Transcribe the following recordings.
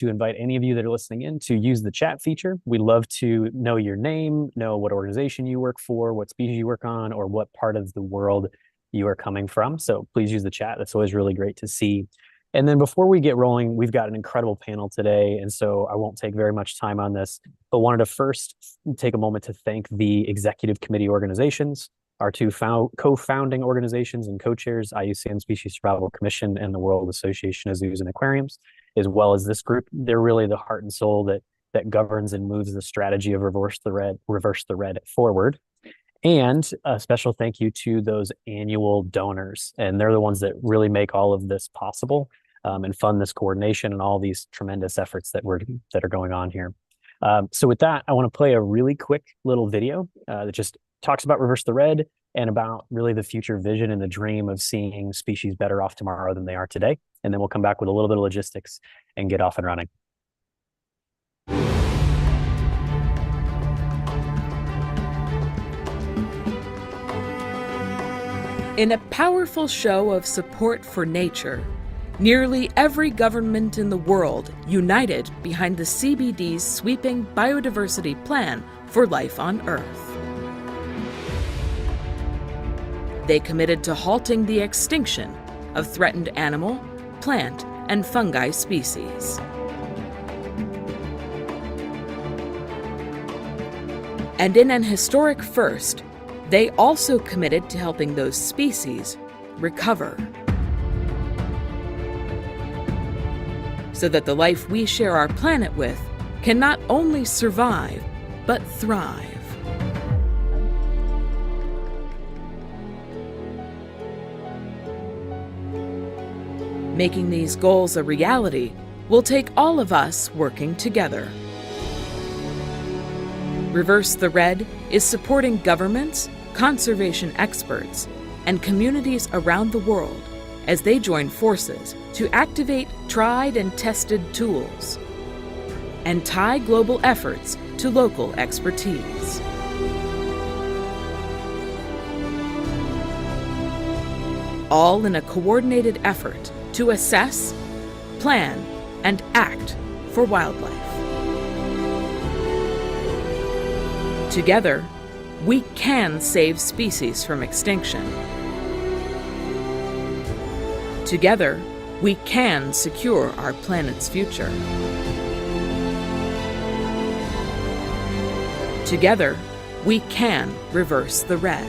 to invite any of you that are listening in to use the chat feature. We love to know your name, know what organization you work for, what species you work on, or what part of the world you are coming from. So please use the chat. That's always really great to see. And then before we get rolling, we've got an incredible panel today. And so I won't take very much time on this, but wanted to first take a moment to thank the executive committee organizations, our two co-founding organizations and co-chairs, IUCN Species Survival Commission and the World Association of Zoos and Aquariums, as well as this group. They're really the heart and soul that governs and moves the strategy of Reverse the Red forward. And a special thank you to those annual donors. And they're the ones that really make all of this possible and fund this coordination and all these tremendous efforts that are going on here. So with that, I want to play a really quick little video that just talks about Reverse the Red and about really the future vision and the dream of seeing species better off tomorrow than they are today. And then we'll come back with a little bit of logistics and get off and running. In a powerful show of support for nature, nearly every government in the world united behind the CBD's sweeping biodiversity plan for life on Earth. They committed to halting the extinction of threatened animal, plant, and fungi species. And in an historic first, they also committed to helping those species recover, so that the life we share our planet with can not only survive, but thrive. Making these goals a reality will take all of us working together. Reverse the Red is supporting governments, conservation experts, and communities around the world as they join forces to activate tried and tested tools and tie global efforts to local expertise. All in a coordinated effort to assess, plan, and act for wildlife. Together, we can save species from extinction. Together, we can secure our planet's future. Together, we can reverse the red.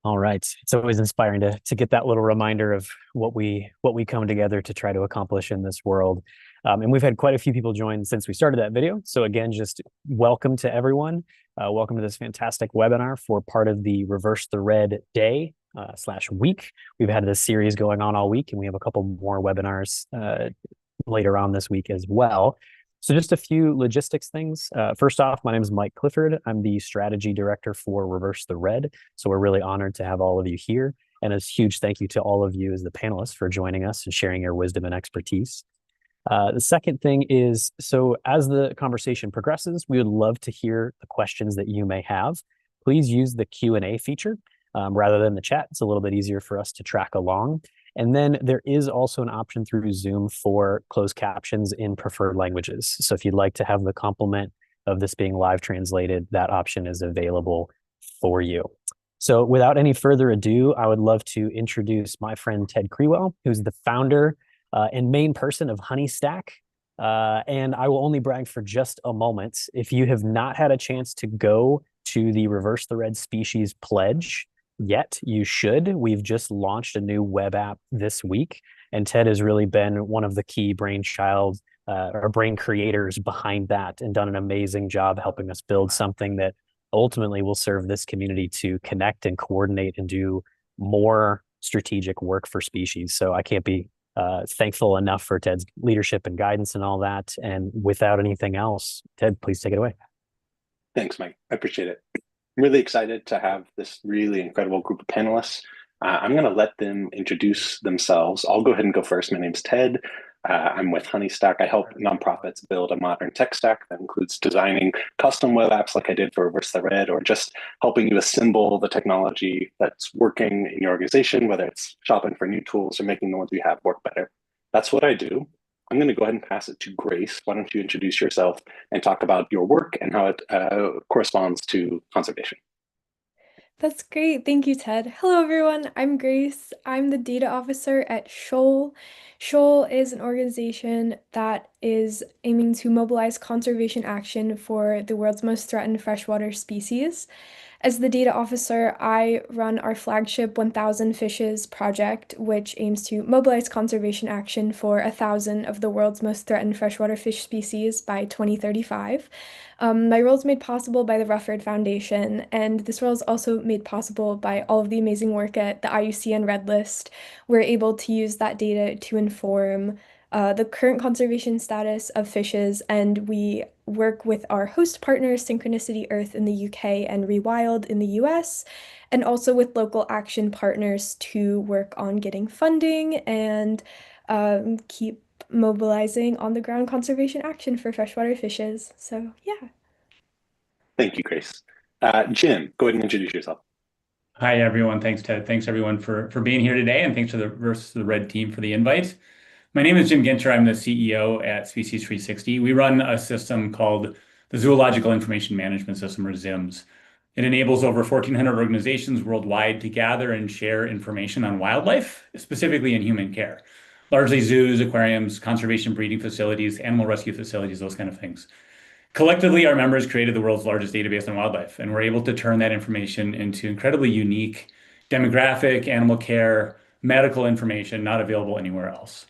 All right. It's always inspiring to get that little reminder of what we come together to try to accomplish in this world. And we've had quite a few people join since we started that video. So again, just welcome to everyone. Welcome to this fantastic webinar for part of the Reverse the Red Day / week. We've had this series going on all week, and we have a couple more webinars later on this week as well. So just a few logistics things. First off, my name is Mike Clifford. I'm the strategy director for Reverse the Red. So we're really honored to have all of you here. And a huge thank you to all of you as the panelists for joining us and sharing your wisdom and expertise. The second thing is, so as the conversation progresses, we would love to hear the questions that you may have. Please use the Q&A feature rather than the chat. It's a little bit easier for us to track along. And then there is also an option through Zoom for closed captions in preferred languages. So if you'd like to have the complement of this being live translated, that option is available for you. So without any further ado, I would love to introduce my friend Ted Crewell, who's the founder and main person of Honeystack. And I will only brag for just a moment. If you have not had a chance to go to the Reverse the Red Species Pledge yet, you should. We've just launched a new web app this week, and Ted has really been one of the key brainchild or brain creators behind that and done an amazing job helping us build something that ultimately will serve this community to connect and coordinate and do more strategic work for species. So I can't be thankful enough for Ted's leadership and guidance and all that. And without anything else, Ted, please take it away. Thanks, Mike. I appreciate it. I'm really excited to have this really incredible group of panelists. I'm going to let them introduce themselves. I'll go ahead and go first. My name's Ted. I'm with Honeystack. I help nonprofits build a modern tech stack that includes designing custom web apps like I did for Reverse the Red, or just helping you assemble the technology that's working in your organization, whether it's shopping for new tools or making the ones we have work better. That's what I do. I'm going to go ahead and pass it to Grace. Why don't you introduce yourself and talk about your work and how it corresponds to conservation? That's great. Thank you, Ted. Hello, everyone. I'm Grace. I'm the data officer at Shoal. Shoal is an organization that is aiming to mobilize conservation action for the world's most threatened freshwater species. As the data officer, I run our flagship 1000 Fishes project, which aims to mobilize conservation action for 1,000 of the world's most threatened freshwater fish species by 2035. My role is made possible by the Rufford Foundation, and this role is also made possible by all of the amazing work at the IUCN Red List. We're able to use that data to inform the current conservation status of fishes, and we work with our host partners, Synchronicity Earth in the UK and Rewild in the US, and also with local action partners to work on getting funding and keep mobilizing on the ground conservation action for freshwater fishes. So, yeah. Thank you, Grace. Jim, go ahead and introduce yourself. Hi, everyone. Thanks, Ted. Thanks, everyone, for being here today, and thanks to the Versus the Red team for the invite. My name is Jim Ginter. I'm the CEO at Species 360. We run a system called the Zoological Information Management System, or ZIMS. It enables over 1,400 organizations worldwide to gather and share information on wildlife, specifically in human care, largely zoos, aquariums, conservation breeding facilities, animal rescue facilities, those kind of things. Collectively, our members created the world's largest database on wildlife, and we're able to turn that information into incredibly unique demographic, animal care, medical information not available anywhere else.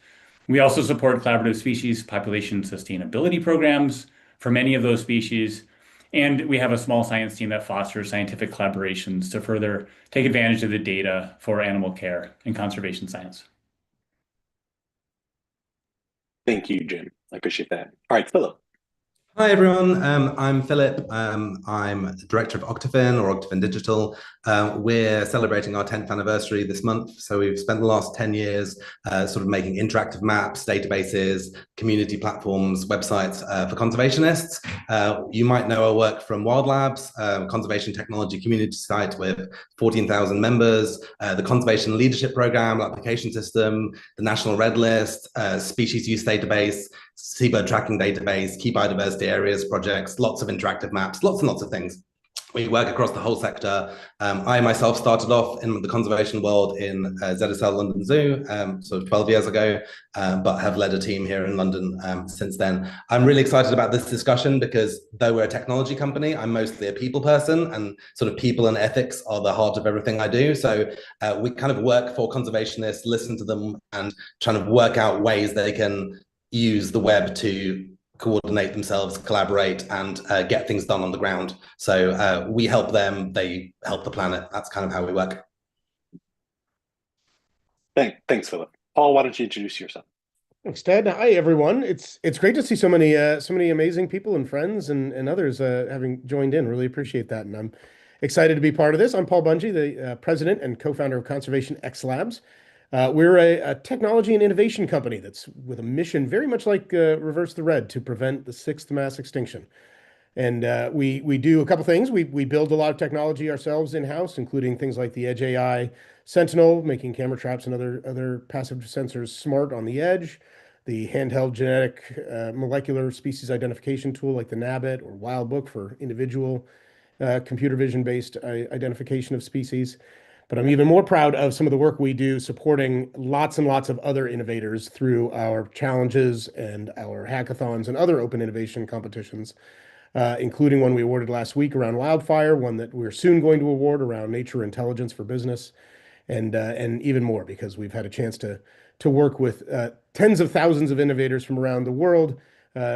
We also support collaborative species population sustainability programs for many of those species, and we have a small science team that fosters scientific collaborations to further take advantage of the data for animal care and conservation science. Thank you, Jim. I appreciate that. All right, Philip. Hi everyone, I'm Philip. I'm the director of Octafin, or Octafin Digital. We're celebrating our 10th anniversary this month, so we've spent the last 10 years sort of making interactive maps, databases, community platforms, websites for conservationists. You might know our work from Wild Labs, conservation technology community site with 14,000 members, the Conservation Leadership Program, application system, the National Red List, species use database, seabird tracking database, key biodiversity areas projects, lots of interactive maps, lots and lots of things. We work across the whole sector. I myself started off in the conservation world in ZSL London Zoo, sort of 12 years ago, but have led a team here in London since then. I'm really excited about this discussion because though we're a technology company, I'm mostly a people person, and sort of people and ethics are the heart of everything I do. So we kind of work for conservationists, listen to them, and trying to work out ways they can use the web to coordinate themselves, collaborate, and get things done on the ground. So we help them, they help the planet. That's kind of how we work. Thanks, Philip. Paul, why don't you introduce yourself? Thanks, Ted. Hi, everyone. It's great to see so many amazing people and friends and others having joined in. Really appreciate that, and I'm excited to be part of this. I'm Paul Bungie, the president and co-founder of Conservation X Labs. We're a technology and innovation company that's with a mission very much like Reverse the Red, to prevent the 6th mass extinction. And we do a couple things. We build a lot of technology ourselves in-house, including things like the Edge AI Sentinel, making camera traps and other passive sensors smart on the edge, the handheld genetic molecular species identification tool like the Nabbit or Wildbook for individual computer vision-based identification of species. But I'm even more proud of some of the work we do supporting lots and lots of other innovators through our challenges and our hackathons and other open innovation competitions, including one we awarded last week around wildfire, one that we're soon going to award around nature intelligence for business, and even more, because we've had a chance to work with tens of thousands of innovators from around the world,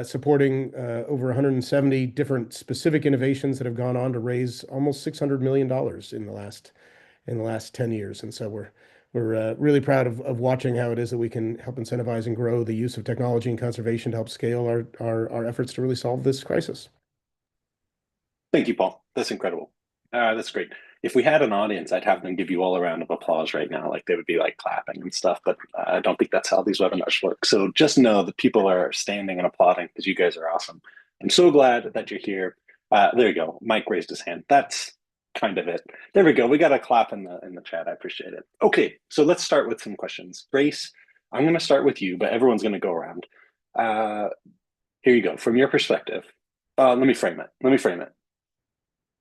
supporting over 170 different specific innovations that have gone on to raise almost $600 million in the last 10 years. And so we're really proud of watching how it is that we can help incentivize and grow the use of technology and conservation to help scale our efforts to really solve this crisis. Thank you, Paul. That's incredible. That's great. If we had an audience, I'd have them give you all a round of applause right now. Like they would be like clapping and stuff, but I don't think that's how these webinars work. So just know that people are standing and applauding because you guys are awesome. I'm so glad that you're here. There you go. Mike raised his hand. That's kind of it. There we go. We got a clap in the chat. I appreciate it. Okay, so let's start with some questions. Grace, I'm going to start with you, but everyone's going to go around. Here you go. From your perspective, let me frame it.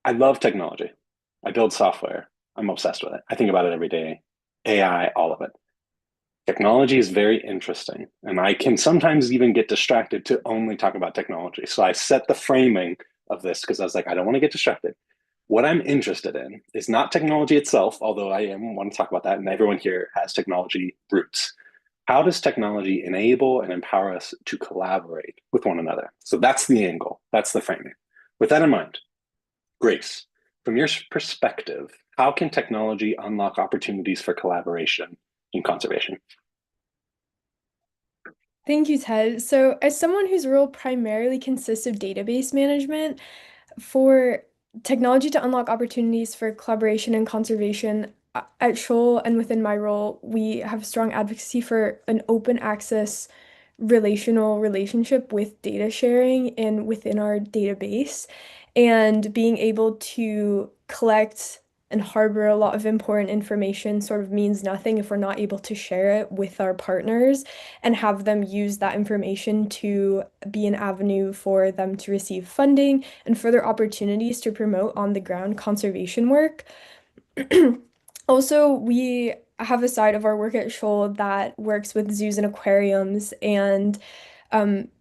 I love technology. I build software. I'm obsessed with it. I think about it every day. AI, all of it. Technology is very interesting, and I can sometimes even get distracted to only talk about technology. So I set the framing of this because I was like, I don't want to get distracted. What I'm interested in is not technology itself, although I want to talk about that, and everyone here has technology roots. How does technology enable and empower us to collaborate with one another? So that's the angle. That's the framing. With that in mind, Grace, from your perspective, how can technology unlock opportunities for collaboration in conservation? Thank you, Ted. So, as someone whose role primarily consists of database management, for technology to unlock opportunities for collaboration and conservation at Shoal and within my role, we have strong advocacy for an open access relational relationship with data sharing and within our database, and being able to collect and harbor a lot of important information sort of means nothing if we're not able to share it with our partners and have them use that information to be an avenue for them to receive funding and further opportunities to promote on the ground conservation work. Also, we have a side of our work at Shoal that works with zoos and aquariums, and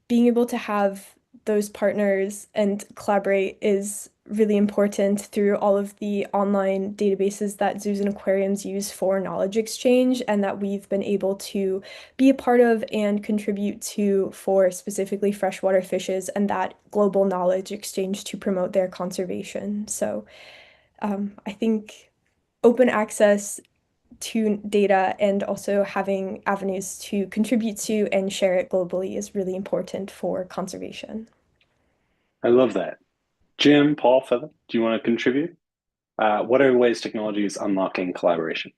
being able to have those partners and collaborate is really important through all of the online databases that zoos and aquariums use for knowledge exchange, and that we've been able to be a part of and contribute to for specifically freshwater fishes and that global knowledge exchange to promote their conservation. So I think open access to data and also having avenues to contribute to and share it globally is really important for conservation. I love that. Jim, Paul, Philip, do you want to contribute? What are ways technology is unlocking collaboration?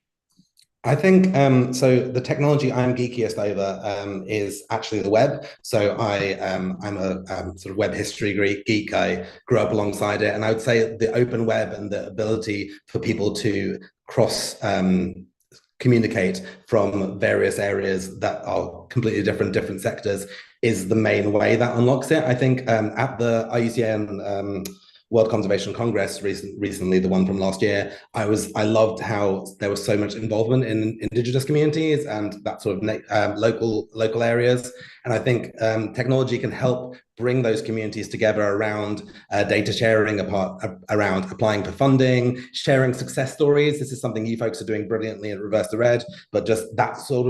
I think so. The technology I'm geekiest over is actually the web. So I'm a sort of web history geek. I grew up alongside it, and I would say the open web and the ability for people to cross communicate from various areas that are completely different sectors is the main way that unlocks it. I think at the IUCN World Conservation Congress recently, the one from last year, I loved how there was so much involvement in indigenous communities and that sort of local areas. And I think technology can help bring those communities together around data sharing, around applying for funding, sharing success stories. This is something you folks are doing brilliantly at Reverse the Red, but just that sort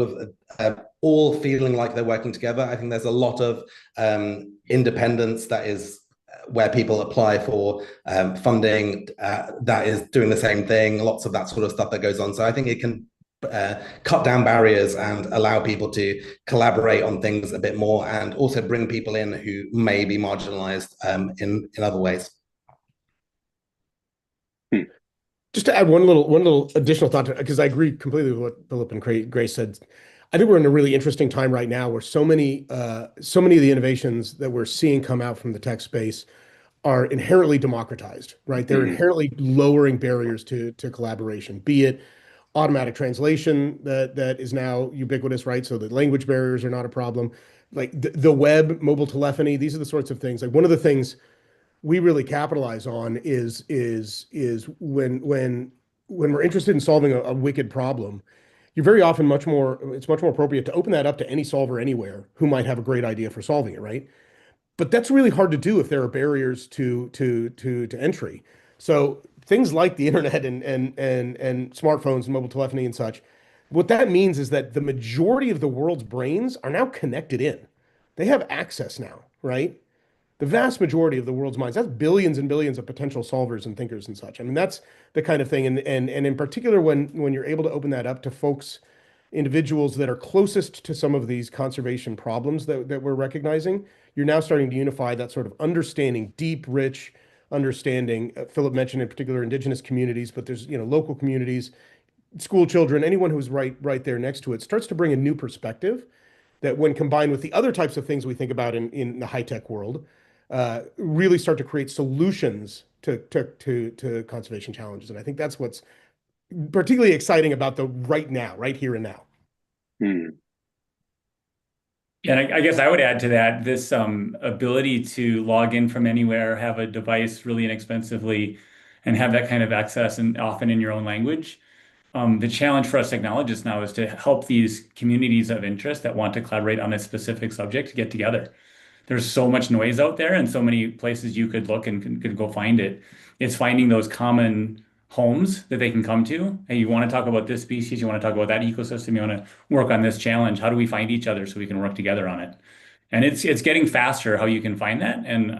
of all feeling like they're working together. I think there's a lot of independence that is where people apply for funding that is doing the same thing, lots of that sort of stuff that goes on. So I think it can cut down barriers and allow people to collaborate on things a bit more, and also bring people in who may be marginalized in other ways. Just to add one little additional thought, because I agree completely with what Philip and Grace said. I think we're in a really interesting time right now where so many of the innovations that we're seeing come out from the tech space are inherently democratized, right? They're inherently lowering barriers to collaboration, be it automatic translation that is now ubiquitous, right? So the language barriers are not a problem. Like the web, mobile telephony, these are the sorts of things. Like one of the things we really capitalize on is when we're interested in solving a wicked problem, you're very often it's much more appropriate to open that up to any solver anywhere who might have a great idea for solving it, right? But that's really hard to do if there are barriers to entry. So things like the internet and smartphones and mobile telephony and such, what that means is that the majority of the world's brains are now connected in. They have access now, right? The vast majority of the world's minds, that's billions and billions of potential solvers and thinkers and such. I mean, that's the kind of thing. And in particular, when you're able to open that up to folks, individuals that are closest to some of these conservation problems that we're recognizing, you're now starting to unify that sort of understanding, deep, rich, understanding. Philip mentioned in particular indigenous communities, but there's, local communities, school children, anyone who's right there next to it, starts to bring a new perspective that when combined with the other types of things we think about in the high-tech world, really start to create solutions to conservation challenges. And I think that's what's particularly exciting about the right now, right here and now. Hmm. Yeah, and I guess I would add to that this ability to log in from anywhere, have a device really inexpensively, and have that kind of access and often in your own language. The challenge for us technologists now is to help these communities of interest that want to collaborate on a specific subject get together. There's so much noise out there and so many places you could look and could go find it. It's finding those common homes that they can come to. Hey, you want to talk about this species, you want to talk about that ecosystem, you want to work on this challenge. How do we find each other so we can work together on it? And it's getting faster how you can find that. And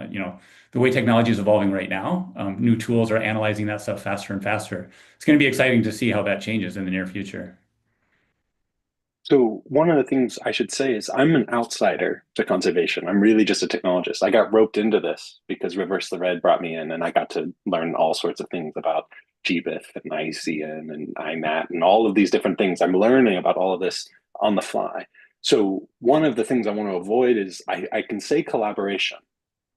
the way technology is evolving right now, new tools are analyzing that stuff faster and faster. It's going to be exciting to see how that changes in the near future. So one of the things I should say is I'm an outsider to conservation. I'm really just a technologist. I got roped into this because Reverse the Red brought me in, and I got to learn all sorts of things about GBIF and IUCN and IMAT and all of these different things. I'm learning about all of this on the fly. So one of the things I want to avoid is I can say collaboration,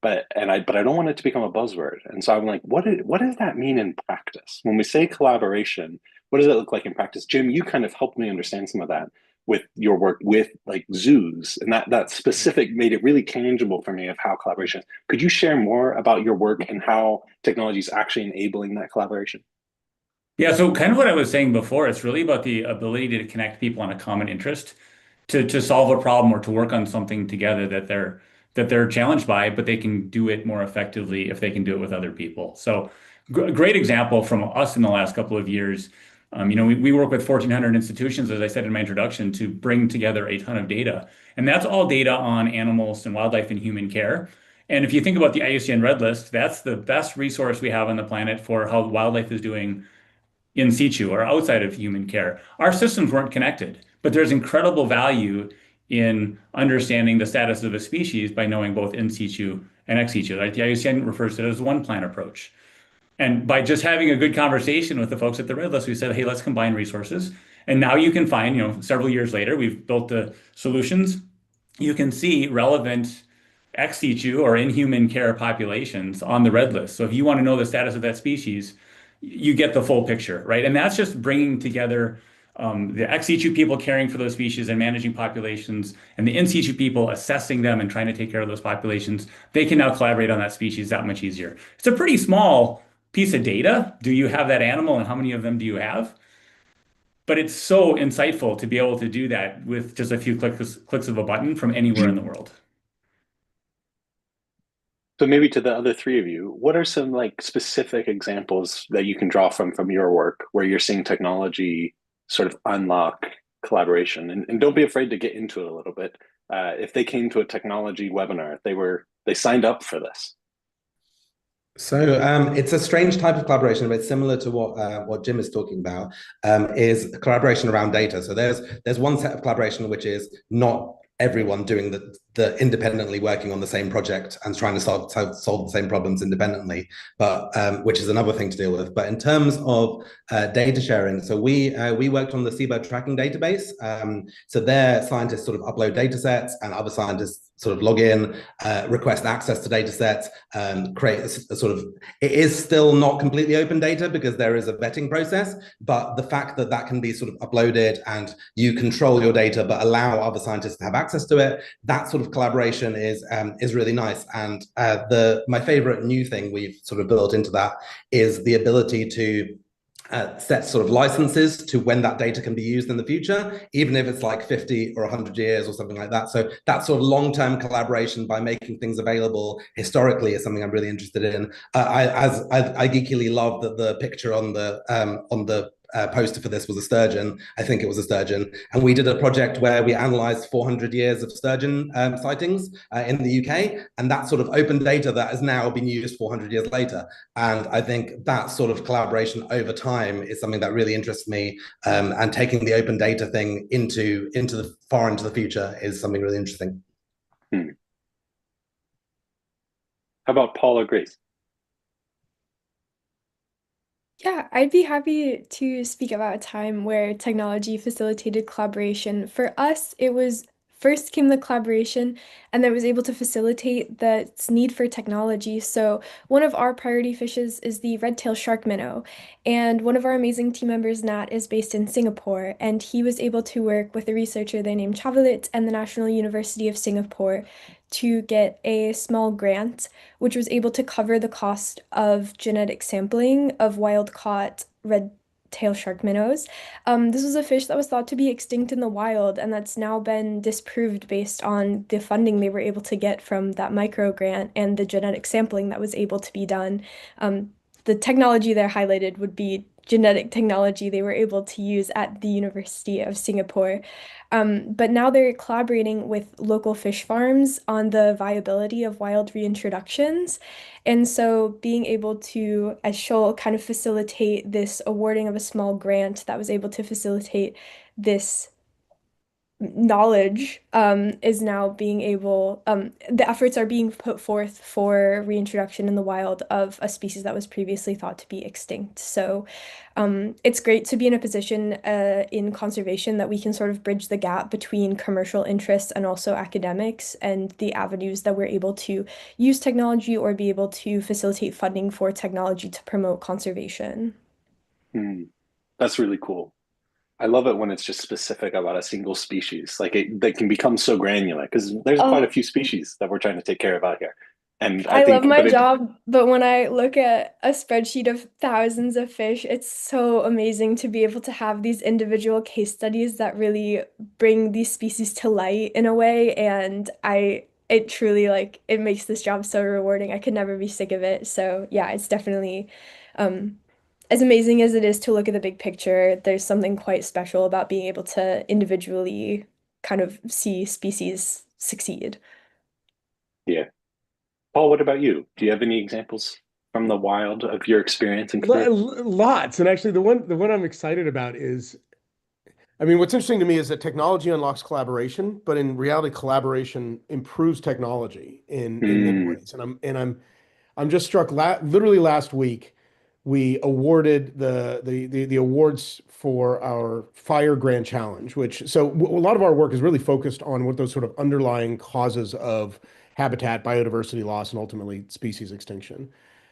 but I don't want it to become a buzzword. And so I'm like, what does that mean in practice? When we say collaboration, what does it look like in practice? Jim, you kind of helped me understand some of that with your work with like zoos, and that specific made it really tangible for me of how collaboration is. Could you share more about your work and how technology is actually enabling that collaboration? Yeah, so kind of what I was saying before, it's really about the ability to connect people on a common interest to solve a problem or to work on something together that they're challenged by, but they can do it more effectively if they can do it with other people. So a great example from us in the last couple of years. We work with 1,400 institutions, as I said in my introduction, to bring together a ton of data. And that's all data on animals and wildlife and human care. And if you think about the IUCN Red List, that's the best resource we have on the planet for how wildlife is doing in situ or outside of human care. Our systems weren't connected, but there's incredible value in understanding the status of a species by knowing both in situ and ex situ. Like the IUCN refers to it as one plan approach. And by just having a good conversation with the folks at the Red List, we said, hey, let's combine resources. And now you can find, several years later, we've built the solutions. You can see relevant ex situ or in human care populations on the Red List. So if you want to know the status of that species, you get the full picture, right? And that's just bringing together the ex situ people caring for those species and managing populations, and the in situ people assessing them and trying to take care of those populations. They can now collaborate on that species that much easier. It's a pretty small piece of data. Do you have that animal and how many of them do you have? But it's so insightful to be able to do that with just a few clicks of a button from anywhere in the world. So maybe to the other three of you, what are some like specific examples that you can draw from your work where you're seeing technology sort of unlock collaboration? And don't be afraid to get into it a little bit. If they came to a technology webinar, they signed up for this. So it's a strange type of collaboration, but it's similar to what Jim is talking about, is collaboration around data. So there's one set of collaboration which is not everyone doing the independently working on the same project and trying to solve the same problems independently, but which is another thing to deal with. But in terms of data sharing, so we worked on the seabird tracking database. So there, scientists sort of upload data sets, and other scientists sort of log in, request access to data sets, create a sort of, it is still not completely open data because there is a vetting process, but the fact that that can be sort of uploaded and you control your data but allow other scientists to have access to it, that sort of collaboration is really nice. And my favorite new thing we've sort of built into that is the ability to set sort of licenses to when that data can be used in the future, even if it's like 50 or 100 years or something like that. So that sort of long-term collaboration by making things available historically is something I'm really interested in. I geekily love that the picture on the poster for this was a sturgeon. I think it was a sturgeon. And we did a project where we analyzed 400 years of sturgeon sightings in the UK. And that sort of open data that has now been used 400 years later. And I think that sort of collaboration over time is something that really interests me. And taking the open data thing into the far into the future is something really interesting. How about Paul or Grace? Yeah, I'd be happy to speak about a time where technology facilitated collaboration. For us, it was first came the collaboration, and then was able to facilitate the need for technology. So one of our priority fishes is the red-tailed shark minnow, and one of our amazing team members, Nat, is based in Singapore, and he was able to work with a researcher there named Chavalit and the National University of Singapore to get a small grant which was able to cover the cost of genetic sampling of wild-caught red-tailed shark minnows. This was a fish that was thought to be extinct in the wild, and that's now been disproved based on the funding they were able to get from that micro grant and the genetic sampling that was able to be done. The technology there highlighted would be genetic technology they were able to use at the University of Singapore. But now they're collaborating with local fish farms on the viability of wild reintroductions. And so being able to, as Shoal, kind of facilitate this awarding of a small grant that was able to facilitate this knowledge is now being able, the efforts are being put forth for reintroduction in the wild of a species that was previously thought to be extinct. So it's great to be in a position in conservation that we can sort of bridge the gap between commercial interests and also academics and the avenues that we're able to use technology or be able to facilitate funding for technology to promote conservation. That's really cool. I love it when it's just specific about a single species. Like they can become so granular because there's quite a Oh, few species that we're trying to take care of out here. And I I love think, my but it, job, but when I look at a spreadsheet of thousands of fish, it's so amazing to be able to have these individual case studies that really bring these species to light in a way. And it truly like, it makes this job so rewarding. I could never be sick of it. So yeah, it's definitely, um, as amazing as it is to look at the big picture, there's something quite special about being able to individually kind of see species succeed. yeah. Paul, what about you? Do you have any examples from the wild of your experience and career? Lots. And actually the one I'm excited about is, I mean, what's interesting to me is that technology unlocks collaboration, but in reality, collaboration improves technology in many Mm, ways. I'm just struck literally last week we awarded the awards for our Fire Grand Challenge, which a lot of our work is really focused on what those sort of underlying causes of habitat, biodiversity loss, and ultimately species extinction.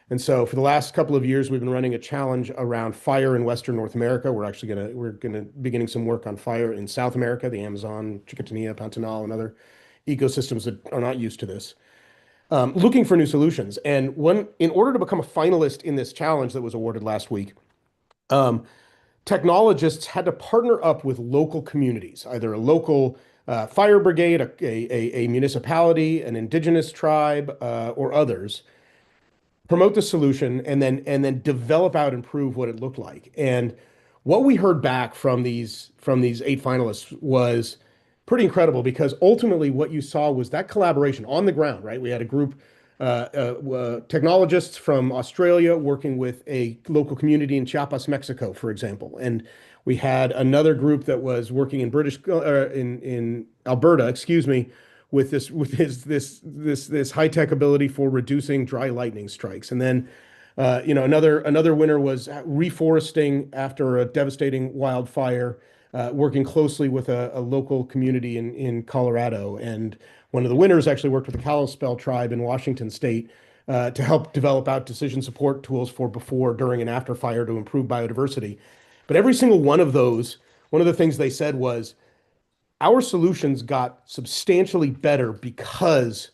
And so for the last couple of years, we've been running a challenge around fire in Western North America. We're gonna beginning some work on fire in South America, the Amazon, Chiquitanía, Pantanal, and other ecosystems that are not used to this, looking for new solutions. And in order to become a finalist in this challenge that was awarded last week, um, technologists had to partner up with local communities, either a local fire brigade, a municipality, an indigenous tribe, or others, promote the solution and then develop out and prove what it looked like. And what we heard back from these 8 finalists was pretty incredible because ultimately what you saw was that collaboration on the ground, right? We had a group technologists from Australia working with a local community in Chiapas, Mexico, for example, and we had another group that was working in in Alberta, excuse me, with this high tech ability for reducing dry lightning strikes. And then, another winner was reforesting after a devastating wildfire, working closely with a local community in Colorado. And one of the winners actually worked with the Kalispel tribe in Washington State. To help develop out decision support tools for before, during, and after fire to improve biodiversity. But every single one of those, one of the things they said was, our solutions got substantially better because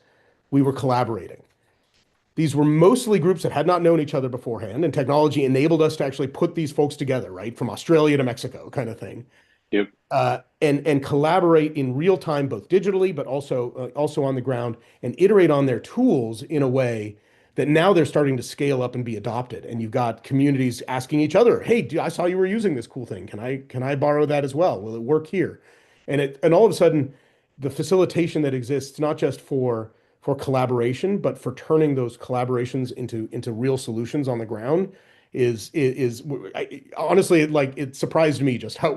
we were collaborating. These were mostly groups that had not known each other beforehand, and technology enabled us to actually put these folks together, right? From Australia to Mexico, kind of thing. yep. And collaborate in real time, both digitally, but also on the ground, and iterate on their tools in a way that now they're starting to scale up and be adopted. And you've got communities asking each other, "Hey, I saw you were using this cool thing. Can I borrow that as well? Will it work here?" And all of a sudden, the facilitation that exists not just for collaboration, but for turning those collaborations into real solutions on the ground honestly, like, it surprised me just how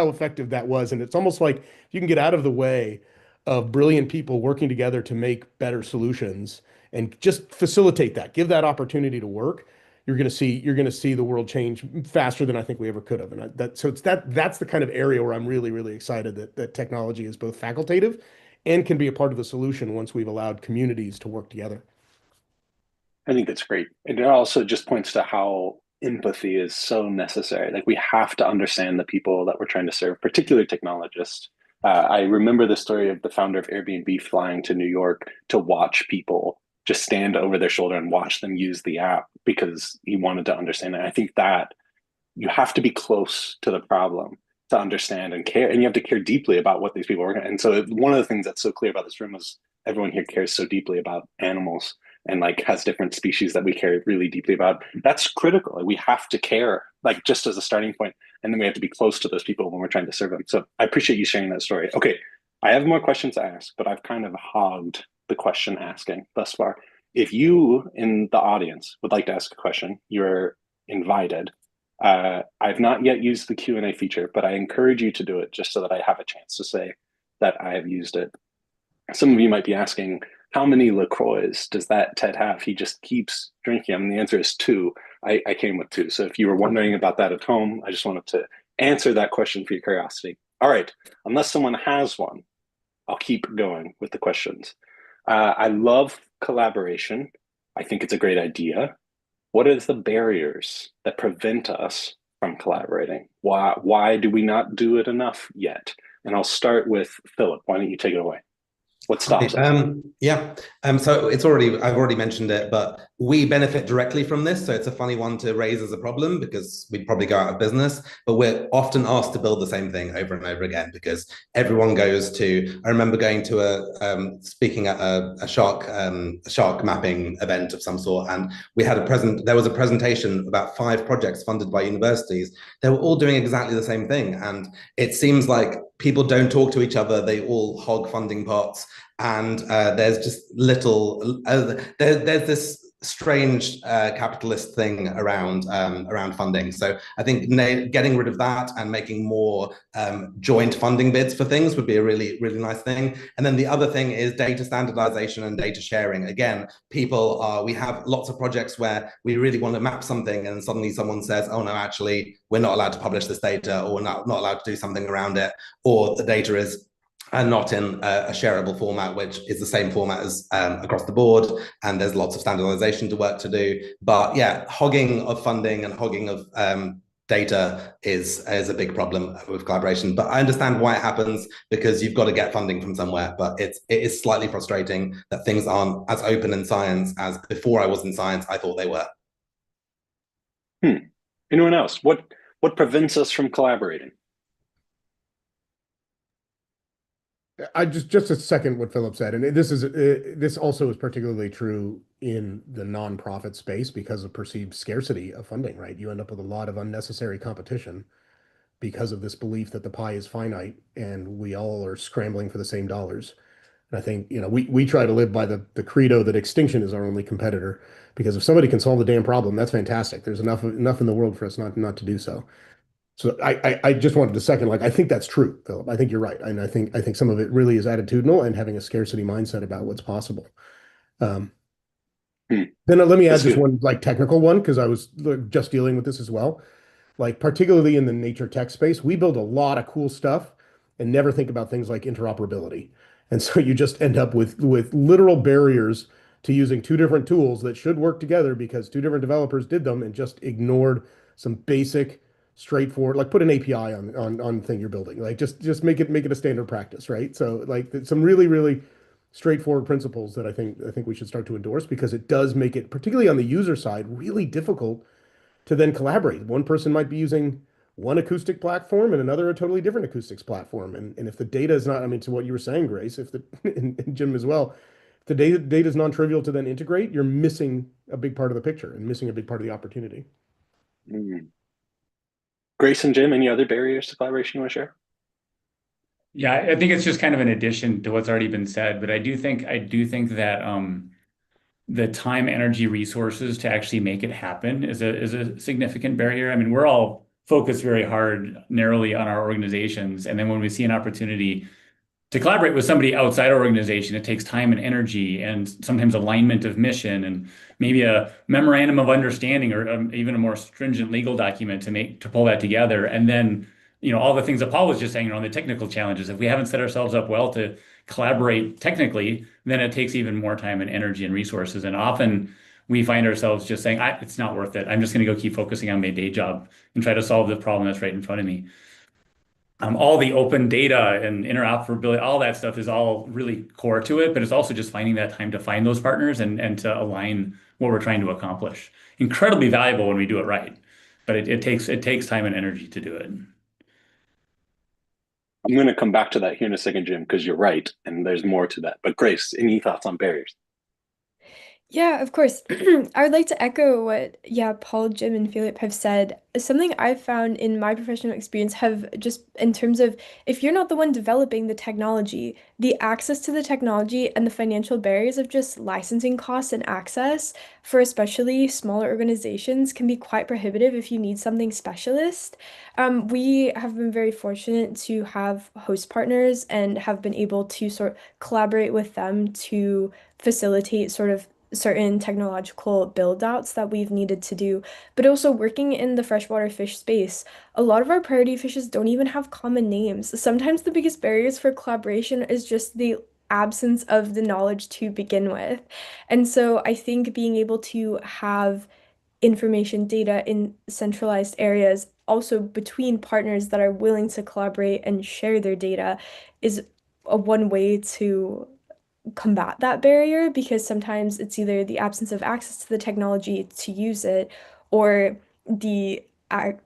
effective that was. And it's almost like if you can get out of the way of brilliant people working together to make better solutions and just facilitate that, give that opportunity to work, you're going to see the world change faster than I think we ever could have. And that's the kind of area where I'm really, really excited that technology is both facultative and can be a part of the solution once we've allowed communities to work together. I think that's great. And it also just points to how empathy is so necessary. Like we have to understand the people that we're trying to serve, particularly technologists. I remember the story of the founder of Airbnb flying to New York to watch people just stand over their shoulder and watch them use the app because he wanted to understand it. I think that you have to be close to the problem to understand and care, and you have to care deeply about what these people are. And so one of the things that's so clear about this room is everyone here cares so deeply about animals and like has different species that we care really deeply about. That's critical. Like, we have to care, like just as a starting point, and then we have to be close to those people when we're trying to serve them. So I appreciate you sharing that story. Okay, I have more questions to ask, but I've kind of hogged the question asking thus far. If you in the audience would like to ask a question, you're invited. I've not yet used the Q&A feature, but I encourage you to do it just so that I have a chance to say that I have used it. Some of you might be asking, how many LaCroix does that Ted have? He just keeps drinking them. And the answer is 2. I came with 2. So if you were wondering about that at home, I just wanted to answer that question for your curiosity. All right, unless someone has one, I'll keep going with the questions. I love collaboration. I think it's a great idea. What are the barriers that prevent us from collaborating? Why do we not do it enough yet? And I'll start with Philip. Why don't you take it away? What stops us? Yeah. So I've already mentioned it, but we benefit directly from this. So it's a funny one to raise as a problem because we'd probably go out of business, but we're often asked to build the same thing over and over again because everyone goes to, I remember going to speaking at a shark mapping event of some sort. And we had there was a presentation about 5 projects funded by universities. They were all doing exactly the same thing. And it seems like people don't talk to each other. They all hog funding pots. And there's just little, there's this strange capitalist thing around funding. So I think getting rid of that and making more joint funding bids for things would be a really, really nice thing. And then the other thing is data standardization and data sharing. Again, we have lots of projects where we really want to map something and suddenly someone says, oh no, actually, we're not allowed to publish this data, or we're not allowed to do something around it, or the data is not in a shareable format, which is the same format as across the board. And there's lots of standardization to do. But yeah, hogging of funding and hogging of data is a big problem with collaboration. But I understand why it happens, because you've got to get funding from somewhere. But it is slightly frustrating that things aren't as open in science as before I was in science I thought they were. Anyone else? What prevents us from collaborating? I just a second what Philip said, and this also is particularly true in the nonprofit space because of perceived scarcity of funding, right? You end up with a lot of unnecessary competition because of this belief that the pie is finite and we all are scrambling for the same dollars. And I think, we try to live by the credo that extinction is our only competitor, because if somebody can solve the damn problem, that's fantastic. There's enough in the world for us not to do so. So I just wanted to second, I think that's true, Philip. I think you're right. And I think some of it really is attitudinal and having a scarcity mindset about what's possible. Then let me add just one technical one, because I was just dealing with this as well. Particularly in the nature tech space, we build a lot of cool stuff and never think about things like interoperability. And so you just end up with literal barriers to using 2 different tools that should work together because 2 different developers did them and just ignored some basic, straightforward, put an API on the thing you're building, just make it a standard practice, right? So some really, really straightforward principles that I think we should start to endorse, because it does make it, particularly on the user side, really difficult to then collaborate. One person might be using one acoustic platform and another a totally different acoustics platform. And if the data is not, to what you were saying, Grace, and Jim as well, if the data is non-trivial to then integrate, you're missing a big part of the picture and missing a big part of the opportunity. Grace and Jim, any other barriers to collaboration you want to share? Yeah, I think it's just kind of an addition to what's already been said, but I do think that the time, energy, resources to actually make it happen is a significant barrier. We're all focused very hard, narrowly on our organizations, and then when we see an opportunity to collaborate with somebody outside our organization, it takes time and energy and sometimes alignment of mission and maybe a memorandum of understanding or even a more stringent legal document to pull that together. And then, all the things that Paul was just saying on the technical challenges, if we haven't set ourselves up well to collaborate technically, then it takes even more time and energy and resources. And often we find ourselves just saying, it's not worth it. I'm just going to go keep focusing on my day job and try to solve the problem that's right in front of me. All the open data and interoperability, all that stuff is all really core to it, but it's also just finding that time to find those partners and to align what we're trying to accomplish. Incredibly valuable when we do it right, but it takes time and energy to do it. I'm going to come back to that here in a second, Jim, because you're right, and there's more to that. But Grace, any thoughts on barriers? Yeah, of course. I would like to echo what, Paul, Jim, and Philip have said. Something I've found in my professional experience have just in terms of if you're not the one developing the technology, the access to the technology and the financial barriers of just licensing costs and access for especially smaller organizations can be quite prohibitive if you need something specialist. We have been very fortunate to have host partners and have been able to sort of collaborate with them to facilitate sort of certain technological build outs that we've needed to do, but also working in the freshwater fish space. A lot of our priority fishes don't even have common names. Sometimes the biggest barriers for collaboration is just the absence of the knowledge to begin with. And so I think being able to have information data in centralized areas, also between partners that are willing to collaborate and share their data, is a one way to combat that barrier because sometimes it's either the absence of access to the technology to use it or the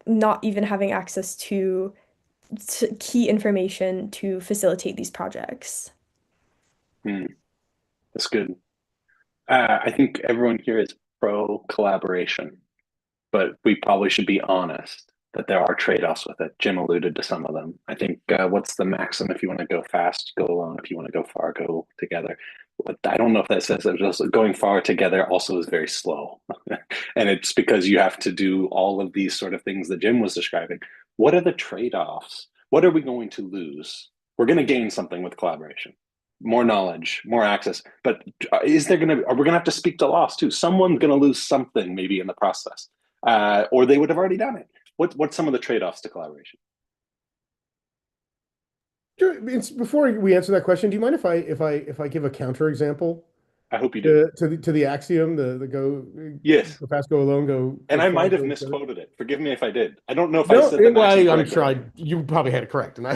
not even having access to key information to facilitate these projects. That's good. I think everyone here is pro collaboration, but we probably should be honest that there are trade-offs with it. Jim alluded to some of them. I think what's the maxim? If you want to go fast, go alone. If you want to go far, go together. But I don't know if that says that just going far together also is very slow. And it's because you have to do all of these sort of things that Jim was describing. What are the trade-offs? What are we going to lose? We're going to gain something with collaboration. More knowledge, more access. But are we going to have to speak to loss too? Someone's going to lose something maybe in the process, or they would have already done it. What's some of the trade-offs to collaboration? Before we answer that question, do you mind if I give a counter example? I hope you do. To the axiom, the go yes, go fast, go alone, go. And I might have misquoted it. Forgive me if I did. I don't know if I said the maxim I'm sure you probably had it correct, and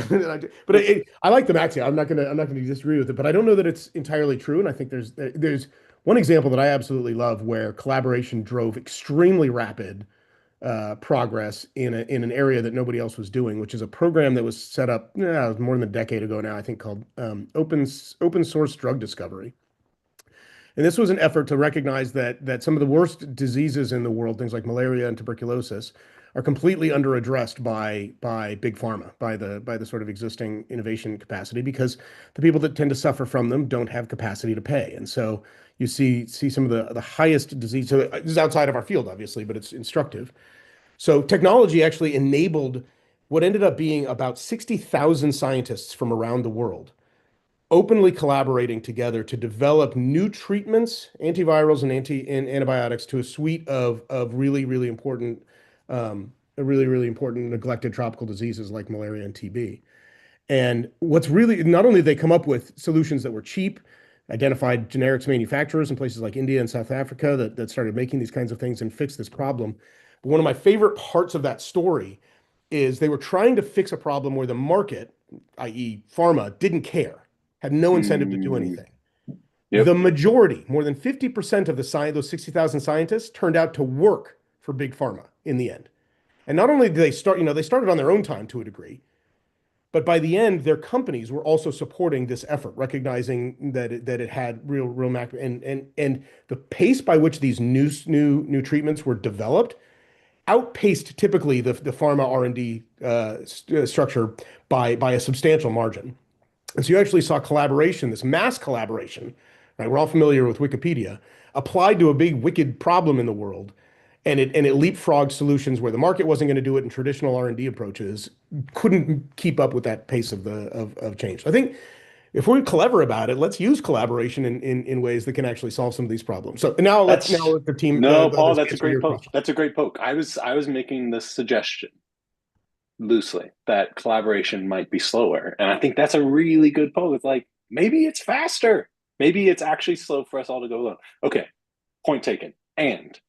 but I like the maxim. I'm not gonna disagree with it, but I don't know that it's entirely true. And I think there's one example that I absolutely love where collaboration drove extremely rapid progress in an area that nobody else was doing, which is a program that was set up more than a decade ago now, I think, called open source drug discovery. And this was an effort to recognize that some of the worst diseases in the world, things like malaria and tuberculosis, are completely underaddressed by big pharma, by the sort of existing innovation capacity, because the people that tend to suffer from them don't have capacity to pay. And so you see some of the highest disease. So this is outside of our field, obviously, but it's instructive. So technology actually enabled what ended up being about 60,000 scientists from around the world openly collaborating together to develop new treatments, antivirals and antibiotics, to a suite of really, really important, neglected tropical diseases like malaria and TB. And what's really, not only did they come up with solutions that were cheap, identified generics manufacturers in places like India and South Africa that started making these kinds of things and fixed this problem. But one of my favorite parts of that story is they were trying to fix a problem where the market, i.e. pharma, didn't care, had no incentive to do anything. Yep. The majority, more than 50% of those 60,000 scientists turned out to work for big pharma in the end. And not only did they start, they started on their own time to a degree, but by the end, their companies were also supporting this effort, recognizing that it had real and the pace by which these new treatments were developed outpaced typically the pharma R&D structure by a substantial margin. And so you actually saw collaboration, this mass collaboration, right? We're all familiar with Wikipedia, applied to a big wicked problem in the world. And it leapfrogged solutions where the market wasn't going to do it, and traditional R&D approaches couldn't keep up with that pace of change. So I think if we're clever about it, let's use collaboration in ways that can actually solve some of these problems. So now let's That's let the team, no, the Paul, others that's a answer great your poke. question. That's a great poke. I was making this suggestion loosely that collaboration might be slower. And I think that's a really good poke. It's like, maybe it's faster. Maybe it's actually slow for us all to go alone. Okay, point taken. And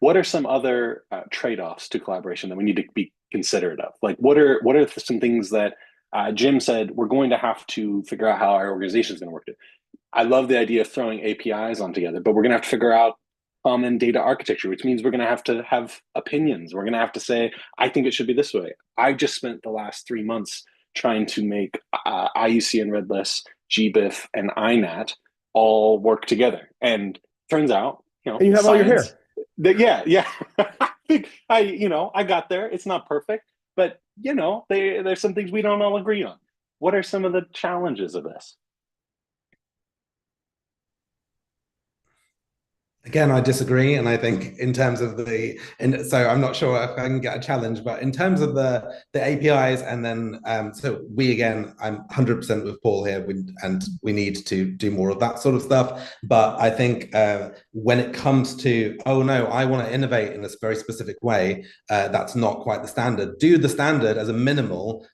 what are some other trade-offs to collaboration that we need to be considerate of? Like, what are some things that Jim said we're going to have to figure out how our organization is going to work? I love the idea of throwing APIs on together, but we're going to have to figure out common data architecture, which means we're going to have opinions. We're going to have to say, I think it should be this way. I just spent the last 3 months trying to make IUCN Red List, GBIF, and INAT all work together. And turns out, And you have all your hair. Yeah. I got there. It's not perfect, but there's some things we don't all agree on. What are some of the challenges of this? Again, I disagree, and I think in terms of so I'm not sure if I can get a challenge, but in terms of the APIs, and then so I'm 100% with Paul here, and we need to do more of that sort of stuff. But I think when it comes to, oh no, I want to innovate in this very specific way, that's not quite the standard. Do the standard as a minimal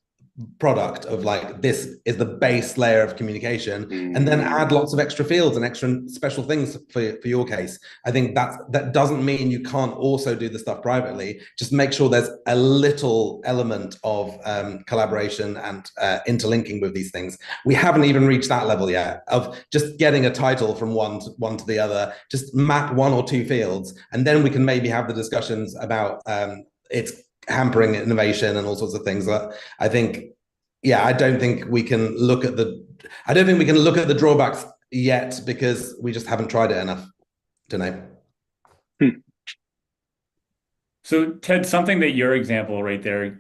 product of like, this is the base layer of communication, and then add lots of extra fields and extra special things for your case. I think that doesn't mean you can't also do the stuff privately. Just make sure there's a little element of collaboration and interlinking with these things. We haven't even reached that level yet of just getting a title from one to the other. Just map 1 or 2 fields, and then we can maybe have the discussions about it's hampering innovation and all sorts of things. I think, I don't think we can look at the drawbacks yet, because we just haven't tried it enough. Don't know. So Ted, something that your example right there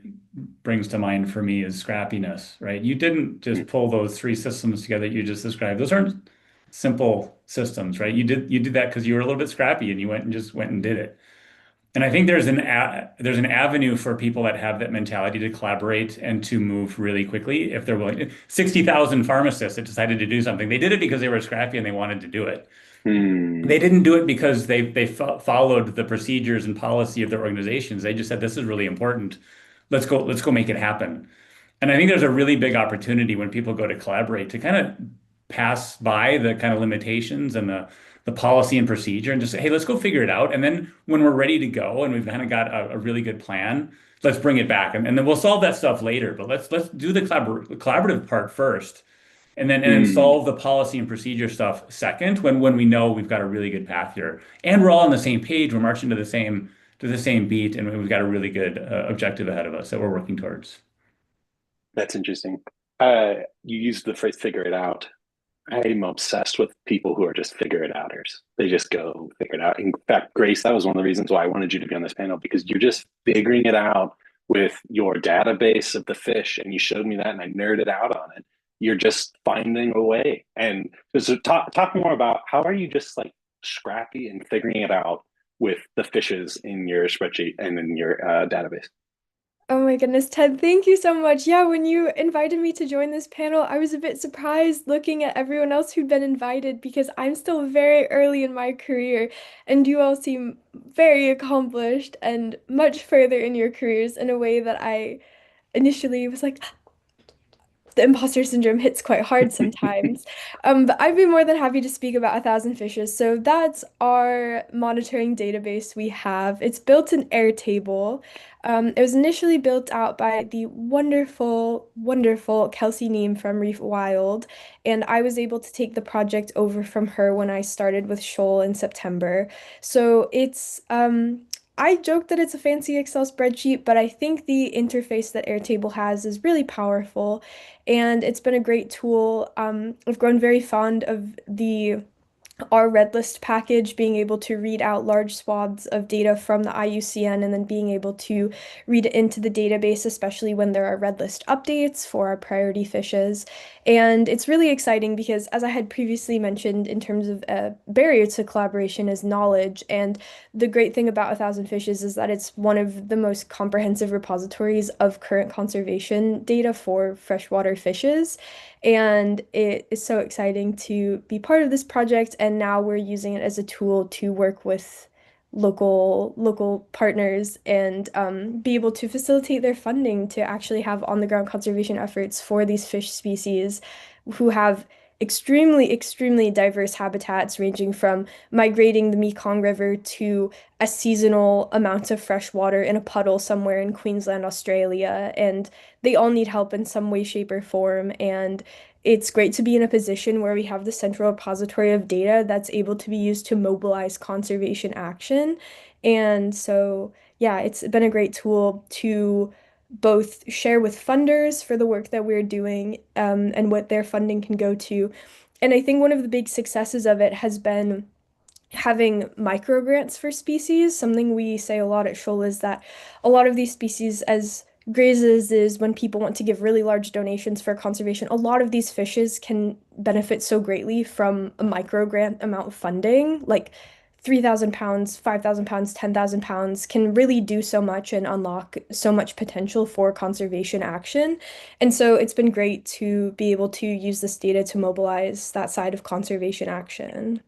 brings to mind for me is scrappiness, right? You didn't just pull those 3 systems together that you just described. Those aren't simple systems, right? You did that because you were a little bit scrappy and you went and did it. And I think there's an avenue for people that have that mentality to collaborate and to move really quickly if they're willing. 60,000 pharmacists that decided to do something. They did it because they were scrappy and they wanted to do it. They didn't do it because they followed the procedures and policy of their organizations. They just said, this is really important. Let's go make it happen. And I think there's a really big opportunity when people go to collaborate to kind of pass by the kind of limitations and the policy and procedure and just say, hey, let's go figure it out. And then when we're ready to go and we've kind of got a really good plan, let's bring it back. And then we'll solve that stuff later. But let's do the collaborative part first. And then solve the policy and procedure stuff second, when we know we've got a really good path here. And we're all on the same page. We're marching to the same beat, and we've got a really good objective ahead of us that we're working towards. That's interesting. You used the phrase "figure it out." I'm obsessed with people who are just figure it outers. They just go figure it out. In fact, Grace, that was one of the reasons why I wanted you to be on this panel, because you're just figuring it out with your database of the fish, and you showed me that, and I nerded out on it. You're just finding a way. And so talk more about, how are you just like scrappy and figuring it out with the fishes in your spreadsheet and in your database? Oh my goodness, Ted, thank you so much. Yeah, when you invited me to join this panel, I was a bit surprised looking at everyone else who'd been invited, because I'm still very early in my career and you all seem very accomplished and much further in your careers in a way that I initially was like, the imposter syndrome hits quite hard sometimes. But I'd be more than happy to speak about 1,000fishes. So that's our monitoring database we have. It's built in Airtable. It was initially built out by the wonderful, wonderful Kelsey Neem from Reef Wild, and I was able to take the project over from her when I started with Shoal in September. So it's I joke that it's a fancy Excel spreadsheet, but I think the interface that Airtable has is really powerful, and it's been a great tool. I've grown very fond of the our red list package, being able to read out large swaths of data from the IUCN and then being able to read it into the database, especially when there are red list updates for our priority fishes. And it's really exciting because, as I had previously mentioned, in terms of a barrier to collaboration is knowledge. And the great thing about 1,000 Fishes is that it's one of the most comprehensive repositories of current conservation data for freshwater fishes. And it is so exciting to be part of this project. And now we're using it as a tool to work with local partners and be able to facilitate their funding to actually have on-the-ground conservation efforts for these fish species who have extremely diverse habitats, ranging from migrating the Mekong River to a seasonal amount of fresh water in a puddle somewhere in Queensland, Australia. And they all need help in some way, shape, or form. And it's great to be in a position where we have the central repository of data that's able to be used to mobilize conservation action. And so, yeah, it's been a great tool to both share with funders for the work that we're doing, and what their funding can go to. And I think one of the big successes of it has been having micro grants for species. Something we say a lot at Shoal is that a lot of these species, as grazes, is when people want to give really large donations for conservation, a lot of these fishes can benefit so greatly from a micro grant amount of funding, like £3,000, £5,000, £10,000 can really do so much and unlock so much potential for conservation action. And so it's been great to be able to use this data to mobilize that side of conservation action.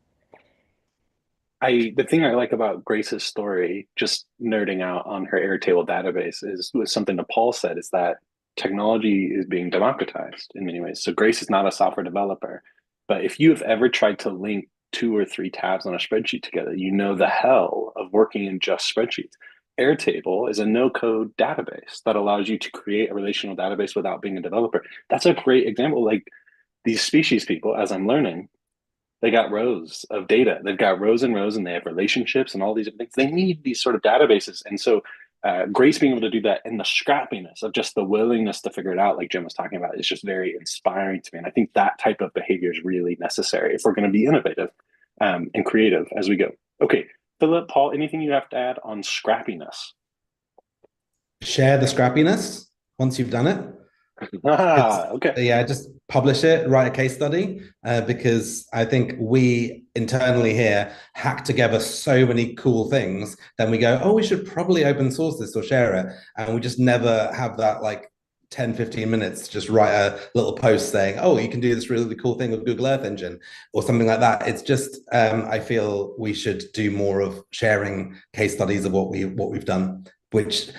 The thing I like about Grace's story, just nerding out on her Airtable database, was something that Paul said, is that technology is being democratized in many ways. So Grace is not a software developer, but if you have ever tried to link 2 or 3 tabs on a spreadsheet together, you know the hell of working in just spreadsheets. Airtable is a no-code database that allows you to create a relational database without being a developer. That's a great example. Like, these species people, as I'm learning, they got rows of data. They've got rows and rows, and they have relationships and all these things. They need these sort of databases. And so Grace being able to do that, and the scrappiness of just the willingness to figure it out, like Jim was talking about, is just very inspiring to me. And I think that type of behavior is really necessary if we're going to be innovative and creative as we go. Okay, Philip, Paul, anything you have to add on scrappiness? Share the scrappiness once you've done it. Okay. Yeah, just publish it, write a case study, because I think we internally here hack together so many cool things. Then we go, oh, we should probably open source this or share it. And we just never have that like 10, 15 minutes to just write a little post saying, oh, you can do this really cool thing with Google Earth Engine or something like that. It's just, I feel we should do more of sharing case studies of what we've done, which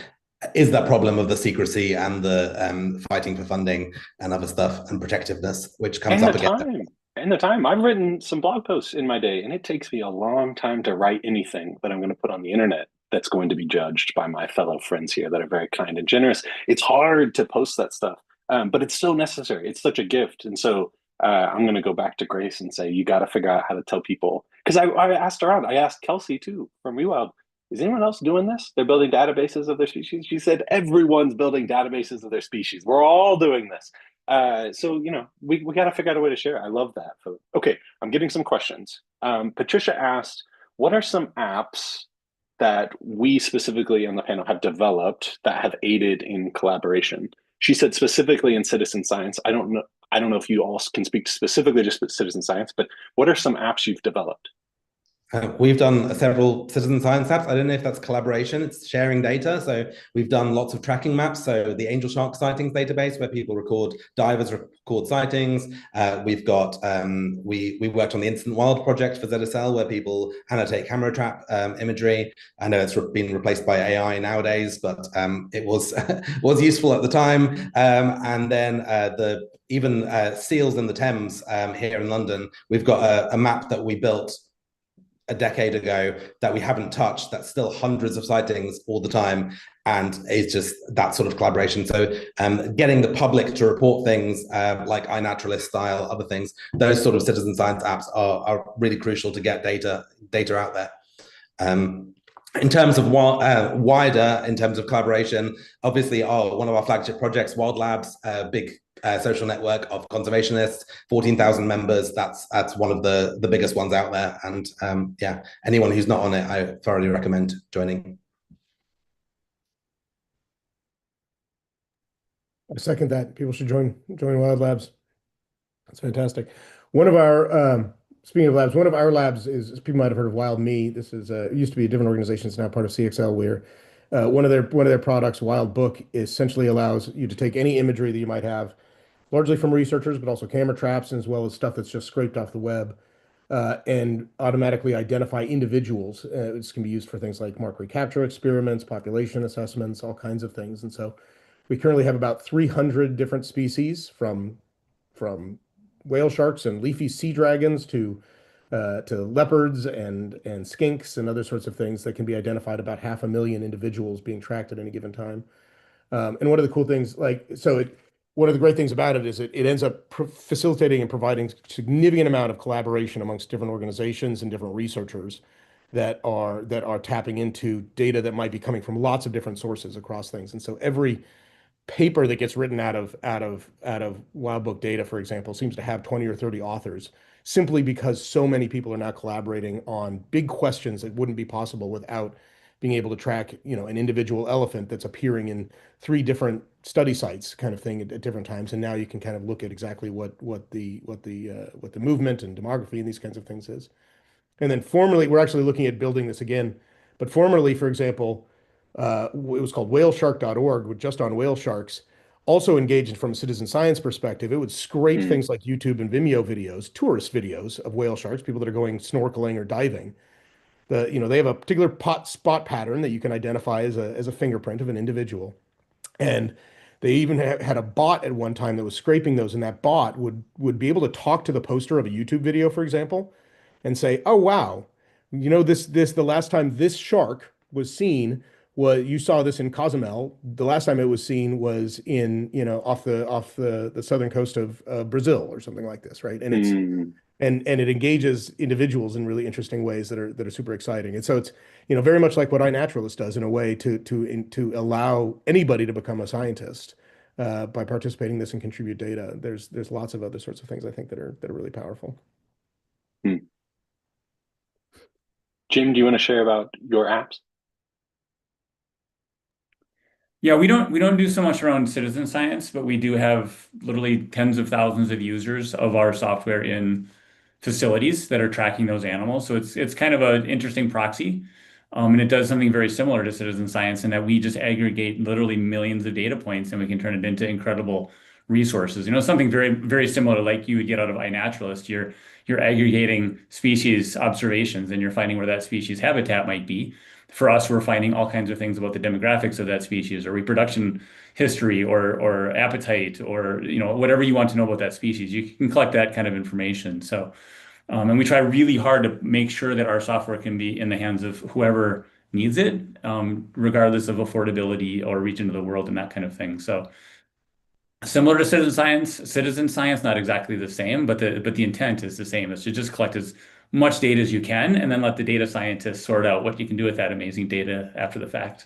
is that problem of the secrecy and the fighting for funding and other stuff and protectiveness, which comes up again. And the time. I've written some blog posts in my day, and it takes me a long time to write anything that I'm going to put on the internet that's going to be judged by my fellow friends here that are very kind and generous. It's hard to post that stuff, but it's so necessary. It's such a gift. And so I'm going to go back to Grace and say, you got to figure out how to tell people. Because I asked around. I asked Kelsey, too, from Rewild, is anyone else doing this? They're building databases of their species. She said, everyone's building databases of their species. We're all doing this. So, you know, we got to figure out a way to share. I love that. Okay, I'm getting some questions. Patricia asked, what are some apps that we specifically on the panel have developed that have aided in collaboration? She said specifically in citizen science. I don't know if you all can speak specifically just citizen science, but what are some apps you've developed? We've done several citizen science apps. I don't know if that's collaboration, it's sharing data. So we've done lots of tracking maps. So the Angel Shark sightings database, where people divers record sightings. We've got, we worked on the Instant Wild project for ZSL, where people annotate camera trap imagery. I know it's been replaced by AI nowadays, but it was was useful at the time. And then even seals in the Thames here in London, we've got a map that we built a decade ago that we haven't touched, that's still hundreds of sightings all the time, and it's just that sort of collaboration. So getting the public to report things like iNaturalist style, other things, those sort of citizen science apps are really crucial to get data out there. In terms of wider, in terms of collaboration, obviously one of our flagship projects, Wild Labs, big social network of conservationists, 14,000 members. That's one of the biggest ones out there. And yeah, anyone who's not on it, I thoroughly recommend joining. I second that. People should join Wild Labs. That's fantastic. One of our speaking of labs, one of our labs is, people might have heard of WildMe. This is it used to be a different organization. It's now part of CXL. Where one of their products, WildBook, essentially allows you to take any imagery that you might have, largely from researchers, but also camera traps, as well as stuff that's just scraped off the web, and automatically identify individuals. This can be used for things like mark recapture experiments, population assessments, all kinds of things. And so we currently have about 300 different species, from whale sharks and leafy sea dragons to leopards and skinks and other sorts of things that can be identified. About 500,000 individuals being tracked at any given time. And one of the cool things, one of the great things about it is it ends up facilitating and providing significant amount of collaboration amongst different organizations and different researchers that are tapping into data that might be coming from lots of different sources across things. And so every paper that gets written out of WildBook data, for example, seems to have 20 or 30 authors, simply because so many people are now collaborating on big questions that wouldn't be possible without being able to track, an individual elephant that's appearing in 3 different study sites, kind of thing, at different times. And now you can kind of look at exactly what the movement and demography and these kinds of things is. And then formerly, we're actually looking at building this again, but formerly, for example, it was called whaleshark.org, just on whale sharks. Also engaged from a citizen science perspective, it would scrape things like YouTube and Vimeo videos, tourist videos of whale sharks, people that are going snorkeling or diving. They have a particular spot pattern that you can identify as a fingerprint of an individual. And they even had a bot at one time that was scraping those, and that bot would be able to talk to the poster of a YouTube video, for example, and say, "Oh wow, the last time this shark was seen, you saw this in Cozumel. The last time it was seen was in, off the southern coast of Brazil," or something like this, right? And it's and it engages individuals in really interesting ways that are super exciting. And so it's very much like what iNaturalist does, in a way, to allow anybody to become a scientist by participating in this and contribute data. There's lots of other sorts of things, I think, that are really powerful. Jim, do you want to share about your apps? Yeah, we don't do so much around citizen science, but we do have literally tens of thousands of users of our software in facilities that are tracking those animals. So it's kind of an interesting proxy. And it does something very similar to citizen science, in that we just aggregate literally millions of data points, and we can turn it into incredible resources. Something very, very similar to like you would get out of iNaturalist. You're aggregating species observations, and you're finding where that species habitat might be. For us, we're finding all kinds of things about the demographics of that species, or reproduction history, or appetite, or whatever you want to know about that species. You can collect that kind of information. So, and we try really hard to make sure that our software can be in the hands of whoever needs it, regardless of affordability or region of the world and that kind of thing. So, similar to citizen science, not exactly the same, but the intent is the same. It's to just collect as much data as you can, and then let the data scientists sort out what you can do with that amazing data after the fact.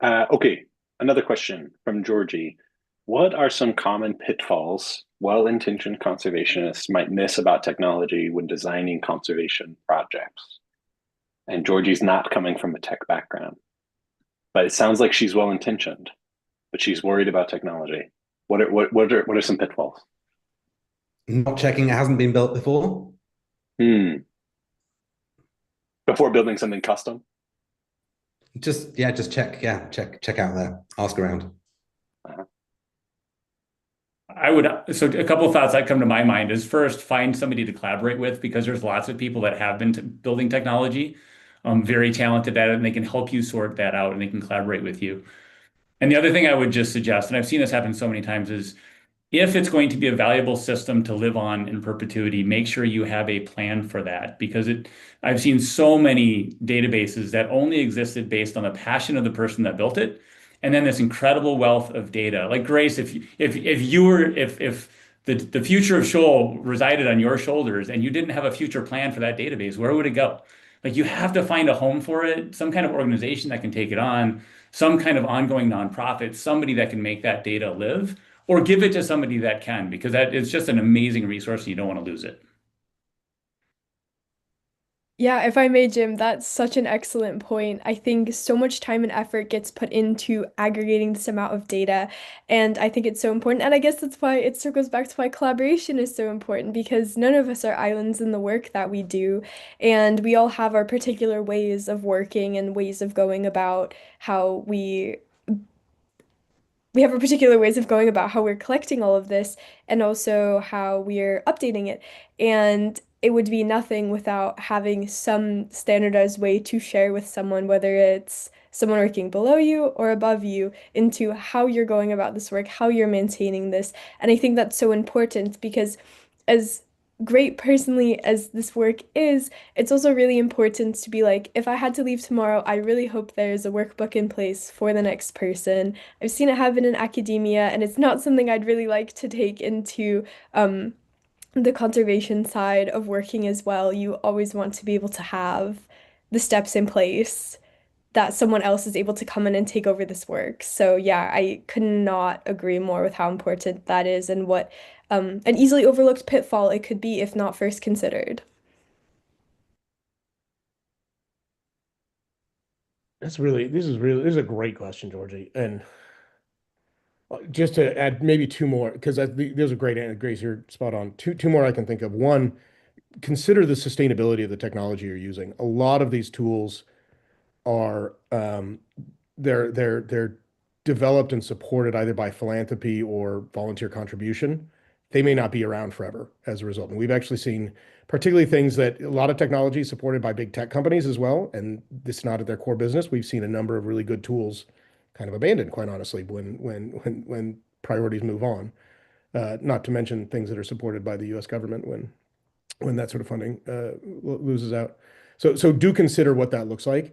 Okay, another question from Georgie. What are some common pitfalls well-intentioned conservationists might miss about technology when designing conservation projects? And Georgie's not coming from a tech background, but it sounds like she's well-intentioned, but she's worried about technology. What are some pitfalls? Not checking it hasn't been built before. Before building something custom? Just check out there, ask around. So a couple of thoughts that come to my mind is, first, find somebody to collaborate with, because there's lots of people that have been building technology, very talented at it, and they can help you sort that out, and they can collaborate with you. And the other thing I would just suggest, and I've seen this happen so many times, is if it's going to be a valuable system to live on in perpetuity, make sure you have a plan for that, because I've seen so many databases that only existed based on the passion of the person that built it, and then this incredible wealth of data. Like, Grace, if the future of Shoal resided on your shoulders and you didn't have a future plan for that database, where would it go? Like you have to find a home for it, some kind of organization that can take it on, some kind of ongoing nonprofit, somebody that can make that data live, or give it to somebody that can, because that is just an amazing resource and you don't want to lose it. Yeah, if I may, Jim, that's such an excellent point. I think so much time and effort gets put into aggregating this amount of data, and I think it's so important. And I guess that's why it circles back to why collaboration is so important because none of us are islands in the work that we do, and we all have our particular ways of working and ways of going about how we have our particular ways of going about how we're collecting all of this and also how we're updating it. And it would be nothing without having some standardized way to share with someone, whether it's someone working below you or above you, into how you're going about this work, how you're maintaining this. And I think that's so important because as great personally as this work is, it's also really important to be like, if I had to leave tomorrow, I really hope there's a workbook in place for the next person. I've seen it happen in academia, and it's not something I'd really like to take into the conservation side of working as well. You always want to be able to have the steps in place that someone else is able to come in and take over this work. So yeah, I could not agree more with how important that is and what an easily overlooked pitfall it could be if not first considered. This is a great question, Georgie. And just to add maybe two more, because those are great, Grace, you're spot on. Two more I can think of. One, consider the sustainability of the technology you're using. A lot of these tools are they're developed and supported either by philanthropy or volunteer contribution. They may not be around forever as a result. And we've actually seen particularly things that a lot of technology is supported by big tech companies as well, and this is not at their core business. We've seen a number of really good tools kind of abandoned, quite honestly, when priorities move on. Not to mention things that are supported by the U.S. government when that sort of funding loses out. So do consider what that looks like.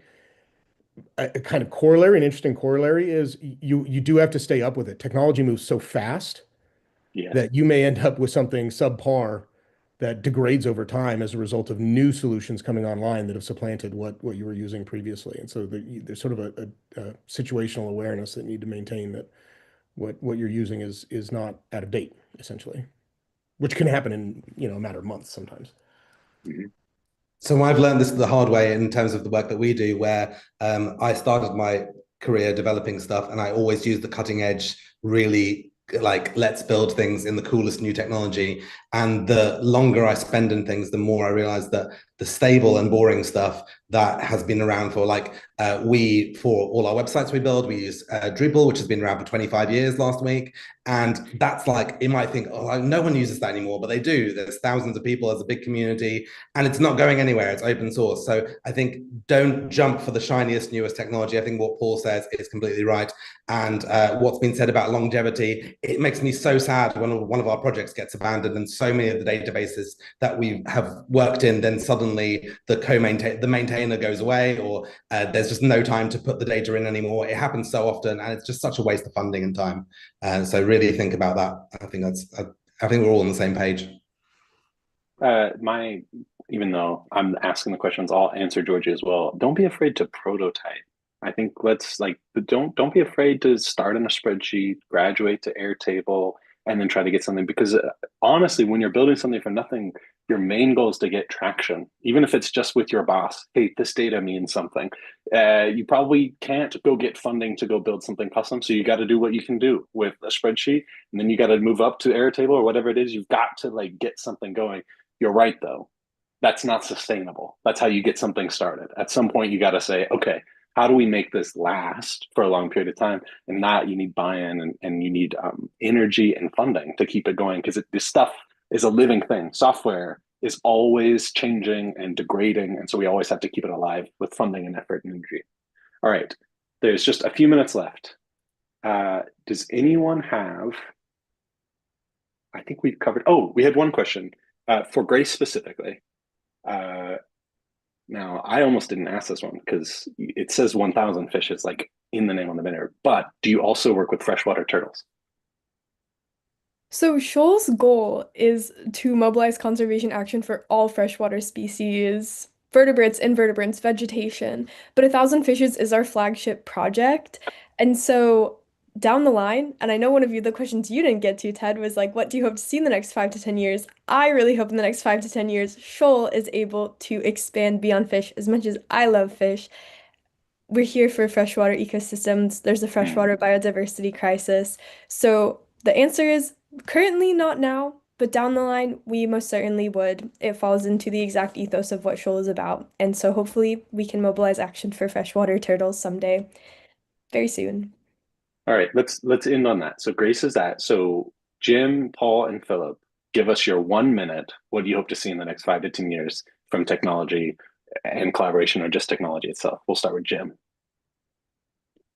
A kind of corollary, an interesting corollary is you do have to stay up with it. Technology moves so fast Yeah. that you may end up with something subpar that degrades over time as a result of new solutions coming online that have supplanted what you were using previously. And so there's sort of a situational awareness that you need to maintain that what you're using is not out of date, essentially, which can happen in a matter of months sometimes. Mhm. So I've learned this the hard way in terms of the work that we do, where I started my career developing stuff, and I always use the cutting edge, really like let's build things in the coolest new technology. And the longer I spend in things, the more I realize that the stable and boring stuff that has been around for for all our websites we build, we use Drupal, which has been around for 25 years last week. And that's like, you might think, oh, no one uses that anymore, but they do. There's thousands of people, there's a big community, and it's not going anywhere. It's open source. So I think don't jump for the shiniest, newest technology. I think what Paul says is completely right. And what's been said about longevity, it makes me so sad when one of our projects gets abandoned and so many of the databases that we have worked in, then suddenly the maintainer goes away, or there's just no time to put the data in anymore. It happens so often, and it's just such a waste of funding and time. So really think about that. I think we're all on the same page. Even though I'm asking the questions, I'll answer Georgie as well. Don't be afraid to prototype. I think don't be afraid to start in a spreadsheet, graduate to Airtable, and then try to get something. Because honestly, when you're building something from nothing, your main goal is to get traction, even if it's just with your boss. Hey, this data means something. You probably can't go get funding to go build something custom, so you got to do what you can do with a spreadsheet, and then you got to move up to Airtable or whatever it is. You've got to get something going. You're right, though. That's not sustainable. That's how you get something started. At some point, you got to say, okay, how do we make this last for a long period of time? And that you need buy-in and you need energy and funding to keep it going, because this stuff is a living thing. Software is always changing and degrading. And so we always have to keep it alive with funding and effort and energy. All right, there's just a few minutes left. Does anyone have, I think we've covered, we had one question for Grace specifically. Now, I almost didn't ask this one because it says 1,000 fish is in the name on the vinegar, but do you also work with freshwater turtles? So Shoal's goal is to mobilize conservation action for all freshwater species vertebrates, invertebrates, vegetation. But A Thousand Fishes is our flagship project. And so down the line, and I know one of the questions you didn't get to, Ted, was like, what do you hope to see in the next 5 to 10 years? I really hope in the next 5 to 10 years, Shoal is able to expand beyond fish. As much as I love fish, we're here for freshwater ecosystems. There's a freshwater biodiversity crisis. So the answer is currently not now, but down the line, we most certainly would. It falls into the exact ethos of what Shoal is about. And so hopefully we can mobilize action for freshwater turtles someday, very soon. All right, let's end on that. So Grace is that. So Jim, Paul, and Philip, give us your 1 minute. What do you hope to see in the next 5 to 10 years from technology and collaboration, or just technology itself? We'll start with Jim.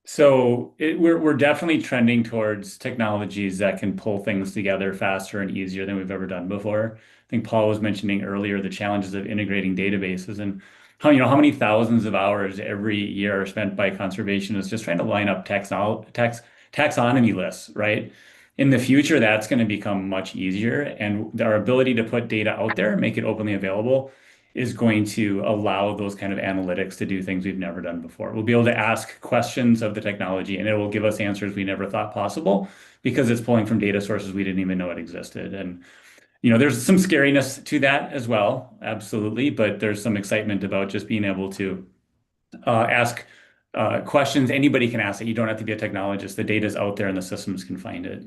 So we're definitely trending towards technologies that can pull things together faster and easier than we've ever done before. I think Paul was mentioning earlier the challenges of integrating databases, and how many thousands of hours every year are spent by conservationists just trying to line up taxonomy lists, right? In the future, that's going to become much easier, and our ability to put data out there, make it openly available, is going to allow those kind of analytics to do things we've never done before. We'll be able to ask questions of the technology, and it will give us answers we never thought possible because it's pulling from data sources we didn't even know it existed. And there's some scariness to that as well, absolutely, but there's some excitement about just being able to ask questions anybody can ask it. You don't have to be a technologist. The data's out there and the systems can find it.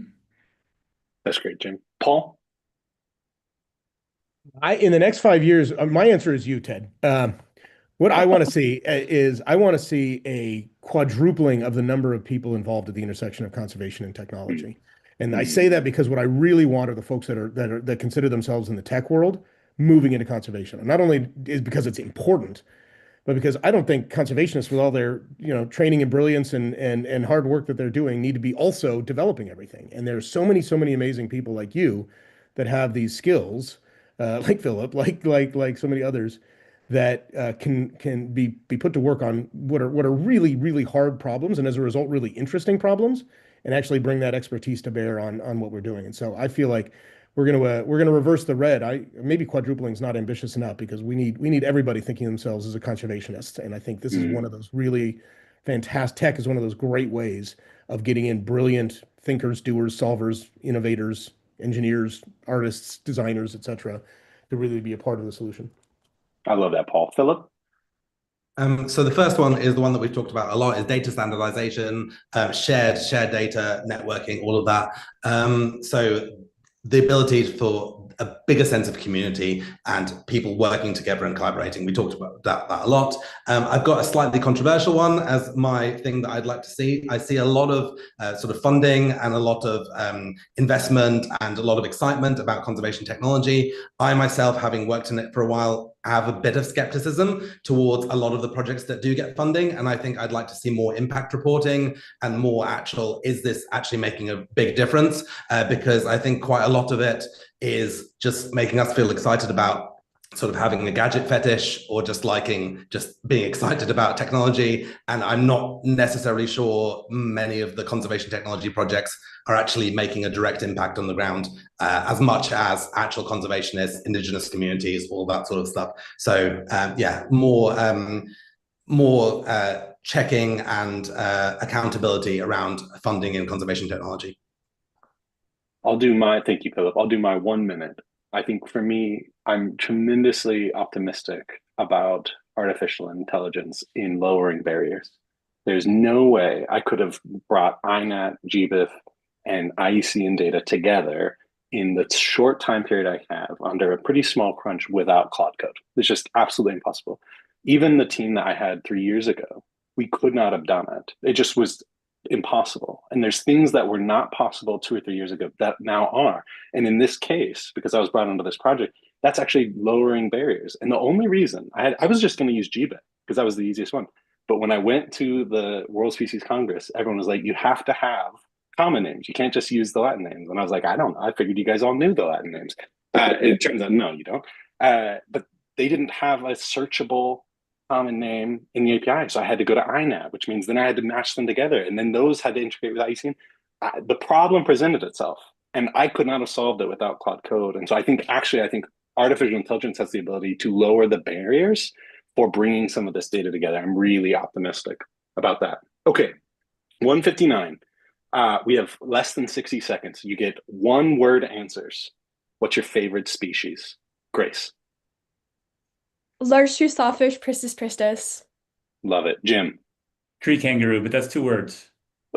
That's great, Jim. Paul? In the next 5 years, my answer is you, Ted. What I want to see is I want to see a quadrupling of the number of people involved at the intersection of conservation and technology. And I say that because what I really want are the folks that consider themselves in the tech world moving into conservation. And not only is because it's important, but because I don't think conservationists, with all their training and brilliance and hard work that they're doing, need to be also developing everything. And there's so many amazing people like you that have these skills. Like Philip, like so many others, that can be put to work on what are really hard problems, and as a result, really interesting problems, and actually bring that expertise to bear on what we're doing. And so I feel like we're gonna reverse the red. Maybe quadrupling is not ambitious enough, because we need everybody thinking of themselves as a conservationist. And I think this is one of those really fantastic. Tech is one of those great ways of getting in brilliant thinkers, doers, solvers, innovators, engineers, artists, designers, etc., to really be a part of the solution. I love that, Paul. Philip? So the first one is the one that we've talked about a lot, is data standardization, shared data, networking, all of that. So the ability for a bigger sense of community and people working together and collaborating. We talked about that a lot. I've got a slightly controversial one as my thing that I'd like to see. I see a lot of sort of funding and a lot of investment and a lot of excitement about conservation technology. I myself, having worked in it for a while, have a bit of skepticism towards a lot of the projects that do get funding. And I think I'd like to see more impact reporting and more actual, is this actually making a big difference? Because I think quite a lot of it is just making us feel excited about sort of having a gadget fetish, or just being excited about technology. And I'm not necessarily sure many of the conservation technology projects are actually making a direct impact on the ground, as much as actual conservationists, indigenous communities, all that sort of stuff. So yeah, more checking and accountability around funding in conservation technology. Thank you, Philip. I'll do my 1 minute. I think for me, I'm tremendously optimistic about artificial intelligence in lowering barriers. There's no way I could have brought INAT, GBIF, and IUCN data together in the short time period I have under a pretty small crunch without Claude Code. It's just absolutely impossible. Even the team that I had 3 years ago, we could not have done it. It just was impossible. And there's things that were not possible 2 or 3 years ago that now are. And in this case, because I was brought into this project, that's actually lowering barriers. And the only reason I was just going to use GBIF because that was the easiest one. But when I went to the World Species Congress, everyone was like, you have to have common names. You can't just use the Latin names. And I was like, I figured you guys all knew the Latin names. It turns out, no, you don't. But they didn't have a searchable common name in the API. So I had to go to INAB, which means then I had to match them together. And then those had to integrate with IUCN. The problem presented itself, and I could not have solved it without Claude Code. And so I think artificial intelligence has the ability to lower the barriers for bringing some of this data together. I'm really optimistic about that. Okay, 159. We have less than 60 seconds. You get one word answers. What's your favorite species? Grace. Large true sawfish, Pristis pristis. Love it. Jim. Tree kangaroo, but that's 2 words.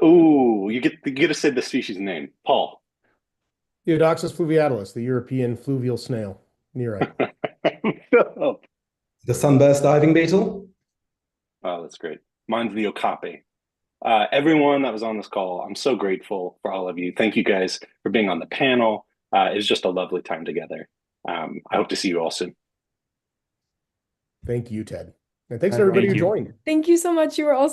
Ooh, you get to say the species name. Paul. Eodoxus fluviatilis, the European fluvial snail. Nearite. Oh, The sunburst diving beetle. that's great. Mine's the okapi. Everyone that was on this call, I'm so grateful for all of you. Thank you guys for being on the panel. It was just a lovely time together. I hope to see you all soon. Thank you, Ted. And thanks to everybody Thank who you. joined. Thank you so much. You were all